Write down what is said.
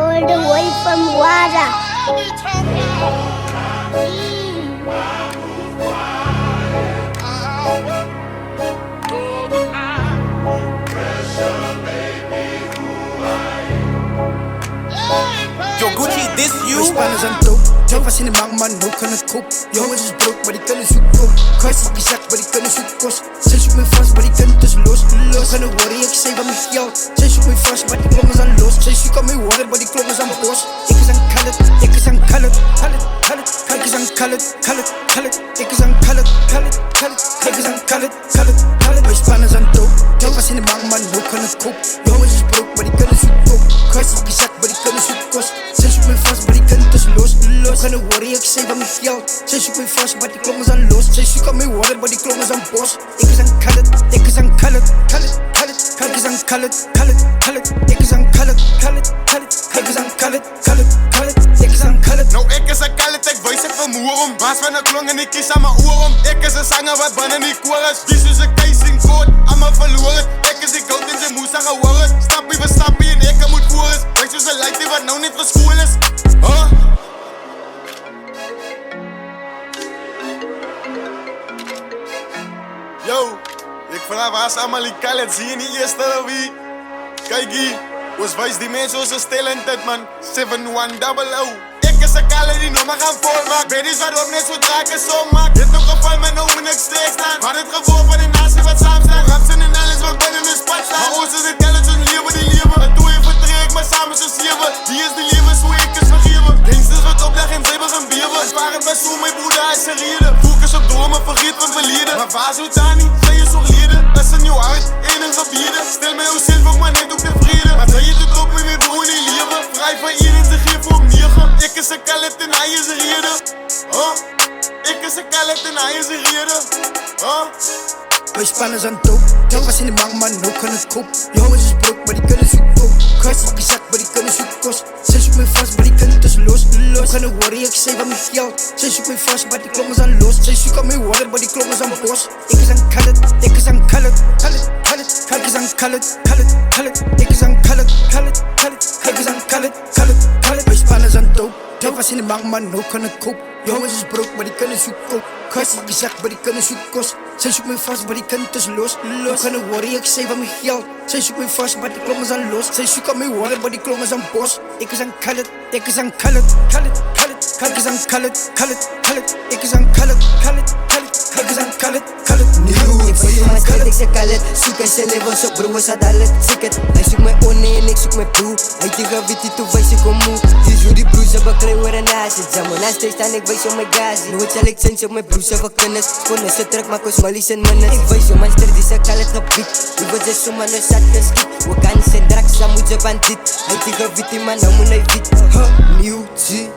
All the way from Wada. Yo Gucci, this you? Mijn Spaaners aan doop. Joe was in de maak, maar no kan het koop. Jongens is broke, maar die kunnen zoeken op. Kruis op je zak, maar die kunnen zoeken kost. Zij zoekt me vast, maar die kunnen tussen los. Los gaan de worry, ik zei van mijn geld. Zij zoekt me vast, maar die klommen zijn los. Zij zoekt aan mijn water, maar die klommen zijn bos. Ik is aan Khaled, ik is aan Khaled. Ik is aan Khaled. Ik is aan Khaled. Ik is aan Khaled. Mijn Spaaners aan doop. Joe was in de maak, maar no kan het koop. Jongens is broke, maar die kunnen zoeken op. Kruis op je zak, maar die kunnen zoeken kost. Zij zoekt me vast, maar die kunnen tussen los. Los gaan de worry, ik zei van mijn geld. Zij zoekt me vast, maar die klommen zijn los. Zij zoekt aan mijn water, maar die klommen zijn bos. Ik is aan Khaled. Ik is aan Khaled. Ik is aan Khaled. Ik is aan Khaled. Ik is aan Khaled. Ik is aan Khaled. Nou, ik is een Khaled, ik wijs ik vermoer om. Maas van een klong en ik kies aan mijn oor om. Ik is een zanger wat bannen die chorus. Die is een keizing voort, allemaal verloren. Ik is die goud in zijn moes aan geworden. Stappie voor stappie en ik moet voeren. Weet je, ze lijkt die wat nou niet voor school is. Yo, ik vraag waar is allemaal die Khaled, zie je niet eerst of wie? Kijk hier, ons wijs die mensen zo stil in dit man, 7100. Ik is een Khaled die nog maar gaan voormaak. Weet eens waarom net zo draak is zo maak. Dit nog geval met nou moet ik steek staan. Maar het gevoel van die naast wat samen staan. Rapsen en alles wat binnen de spat staan. Maar ons is het Khaled zo'n leven die leven. Dat doe je vertrek maar samen zo zeven. Die is de leven zo ik is vergeven. Gangsters wat opdag en zij gaan beven. Het waren best zo mijn broeder is een reden. Focus op dromen, vergeet van verleden. Maar waar zo daar niet, zij is zo leden. Dat is een nieuw hart, één en gebieden. Stel mij hoe zin, maar net ook tevreden. Maar wil je het op met weer broer in leven. Vrij van iedereen te geven op 9. Ik is een Khaled en hij is een reden. Ik is een Khaled en hij is een reden. Mijn Spaaners aan doop. Joe was in de maak, maar no kan het koop. Jongens is broke, maar die kunnen zoeken op. Kruis op je zak, maar die kunnen zoeken kost. Zij zoekt me vast, maar die kunnen tussen los. Los gaan de worry, ik zei van mijn geld. Zij zoekt me vast, maar die klommen zijn los. Zij zoekt aan mijn water, maar die klommen zijn bos. Ik is aan Khaled, ik is aan Khaled. Ik is aan Khaled. Ik is aan Khaled. Ik is aan Khaled. Mijn Spaaners aan doop. Joe was in de maak, maar no kan het koop. Jongens is broke, maar die kunnen zoeken op. Kruis op je zak, maar die kunnen zoeken kost. Zij zoekt me vast, maar die kunnen tussen los. Los gaan de worry, ik zei van mijn geld. Zij zoekt me vast, maar die klommen zijn los. Zij zoekt aan mijn water, maar die klommen zijn bos. Ik is aan Khaled, ik is aan Khaled. Ik is aan Khaled. Ik is aan Khaled. Ik is aan Khaled. Ik voel me steeds, ik zeg Khaled. Zoek en ze leven zo broer, ze dadelijk zeker. Hij zoekt mijn onne en ik zoek mijn broer. Hij tegen wit die toe wijs ik om moe. Die zo die broer, ze bekreeuwen weer een naast. Jammer naast steeds staan, ik wijs om mijn gazi. Nooit zal ik zijn, zo mijn broer, ze verkennis. Schoenen ze terug, maar koos malies en minnes. Ik wijs om mijn ster, die ze Khaled gebied. Ik was er zo, man, nu zat geskiet. We gaan zijn draks, dan moet ze van dit. Hij tegen wit, die man, nou moet hij wit. Nieuw, zie.